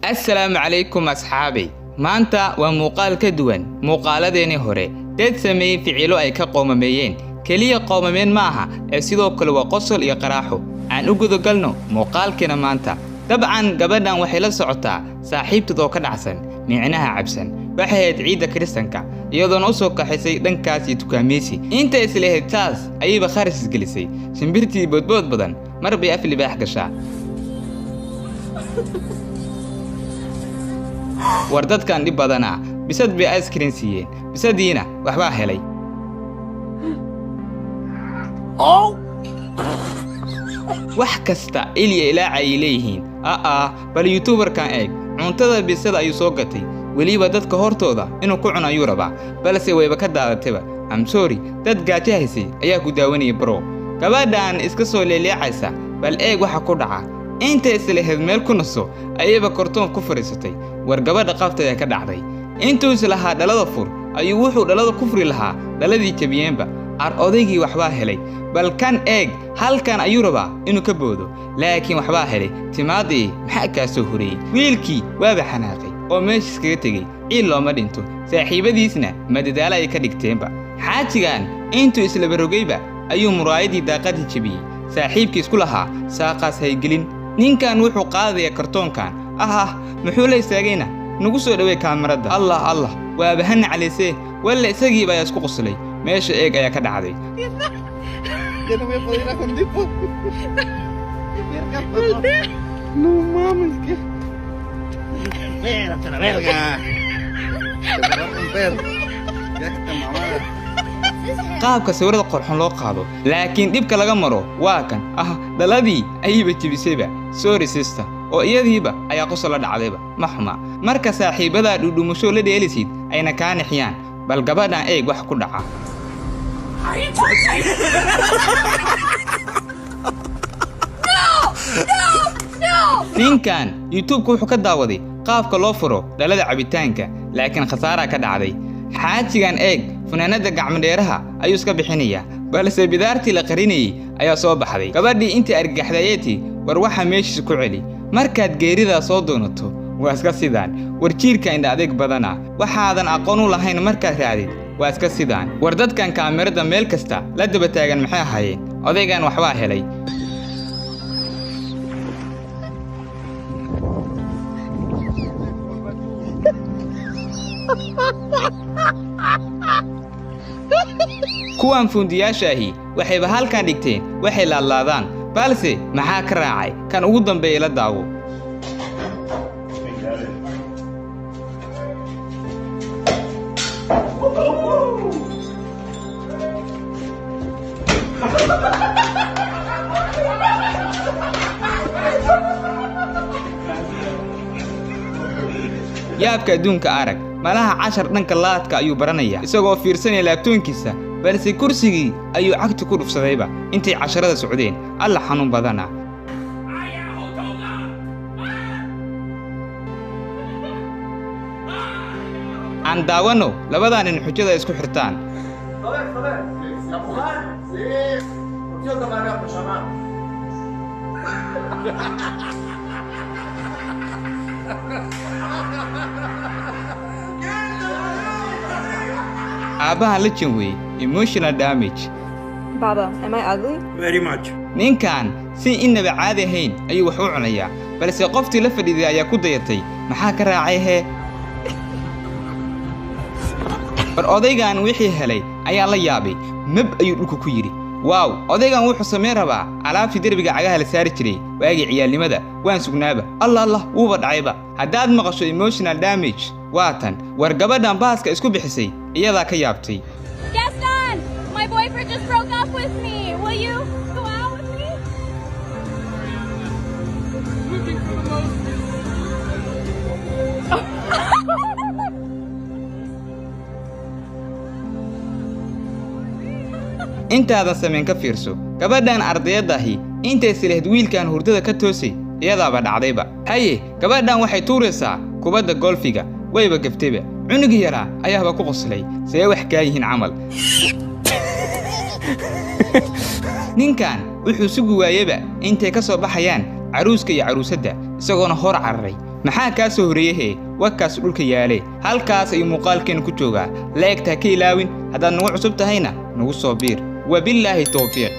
السلام عليكم أصحابي. maanta waa muuqaal ka duwan muuqaaladeeni hore dad sameeyay ficilo ay ka qoomameeyeen kaliya qoomameen maaha ee sidoo kale waa qosol iyo qaraaxo aan u gudo galno muuqaalkeena maanta dabcan gabadhan waxay la socotaa saaxiibtooda ka dhacsan micnaha cabsan waxay ahayd ciida kristanka iyadoo u soo kaxaysay dhankaas iyo dukaameysi inta isleeyahay taas ayayba kharis gelisay shimbirtii boodbood badan mar bay af libaax gashaa wardadkan dib badana bisad bay ice cream siiyeen bisadiina waxba helay wax kasta ilaa ay leeyihiin bal youtuberkan eeg cuntada bisada ayuu soo gatay waliba dadka hortooda inuu ku cuno ayuu rabaa balse wayba ka daadatayba I'm sorry dad gaajo haysay ayaa ku daawanayay bro gabadhan iska soo leeleecaysa bal eeg waxa ku dhaca inta isleeyahay meel ku naso ayayba kortoon ku fariisatay war gabadha qaftay ka dhacday intuu islaha dhalada fur ayuu wuxuu dhalada ku furi lahaa dhaladii jabiyeenba ar odaygii waxba helay bal kan eeg halkan ayuu rabaa inuu ka boodo laakiin waxba helay timaadii maxaa ka soo horeeyay wiilkii waaba xanaaqay oo meeshii iskaga tagay in looma dhinto saaxiibadiisna madadaala ay ka dhigteenba xaajigan intuu isla barogayba ayuu muraayadii daaqadii jabiyay saaxiibkii isku lahaa saaqaas haygelin ninkan wuxuu qaadayaa kartoonkan muxuu la istaagayna nagu soo dhaway kaamirada allah waaba han caleysay walla isagii baa isku qoslay meesha eeg ayaa ka dhacday no voy a poder ir a con tipo. No mames, ¿qué? Espérate la verga. Se va a romper. Ya está mamada. qaabka sawirada qorxon loo qaado laakiin dibka laga maro waa kan daladii ayba jibisayba sorry sister oo iyadiiba ayaa qosol la dhacdayba maxma marka saaxiibada dhudhumusho la dheelisid ayna ka nixiyaan bal gabadhan eeg wax ku dhaca ninkan youtube wuxuu ka daawaday qaabka loo furo dhalada cabitaanka laakiin khasaara ka dhacday xaajigan eeg funaanada gacmadheeraha ayuu iska bixinaya balse bidaartii la qarinayay ayaa soo baxday gabadhii intii argagaxdayeeti war waxa meeshiisa ku celi markaad geerida soo doonato waa iska sidaan war jiirka indha adeeg badana waxaadan aqoon u lahayn markaad raadid waa iska sidaan war dadkan kaamirada meel kasta la daba taagan maxay ahaayeen odaygan waxba helay kuwan fundiyaashaahi waxayba halkan dhigteen waxay laadlaadaan balse maxaa ka raacay kan ugu dambeeyay la daawo yaabka adduunka arag malaha 10 dhanka laadka ayuu baranaya isagoo fiirsanaya laabtoonkiisa balse kursigii ayuu cagti ku dhufsadayba intay 10 socdeen alla xanuun badana aan daawano labadan in xujada isku xirtaan aabahan la jinway emotional damage Baba, am I ugly? Very much. ninkan si inaba caadi ahayn ayuu wax u cunayaa balse qoftii la fadhiday ayaa ku dayatay maxaa ka raacay hee war odaygan wixii helay ayaa la yaabay mab ayuu dhulku ku yiri waaw odaygan wuxuu sameyn rabaa alaabtii derbiga cagaha la saari jiray waagii ciyaalnimada waan sugnaaba allah wuuba dhacayba haddaad maqasho emotional damage waatan war gabadhan baaska isku bixisay iyadaa ka yaabtay Gaston, my boyfriend just broke up with me. Will you go out with me? intaadan sameyn ka fiirso gabadhan ardayadahi intay sileed wiilkan hurdada ka toosay iyadaaba dhacdayba haye gabadhan waxay tuuraysaa kubadda golfiga wayba gaftayba cunug yaraa ayaaba ku qoslay see wax ka yihiin camal ninkan wuxuu sugu waayeba intay ka soo baxayaan caruuska iyo caruusadda isagoona hor cararay maxaa kaa soo horeeyay wakaas dhulka yaalay halkaas ay muuqaalkeen ku joogaa laegta ka ilaawin haddaad nagu cusub tahayna nagu soo biir wabillahi tawfiiq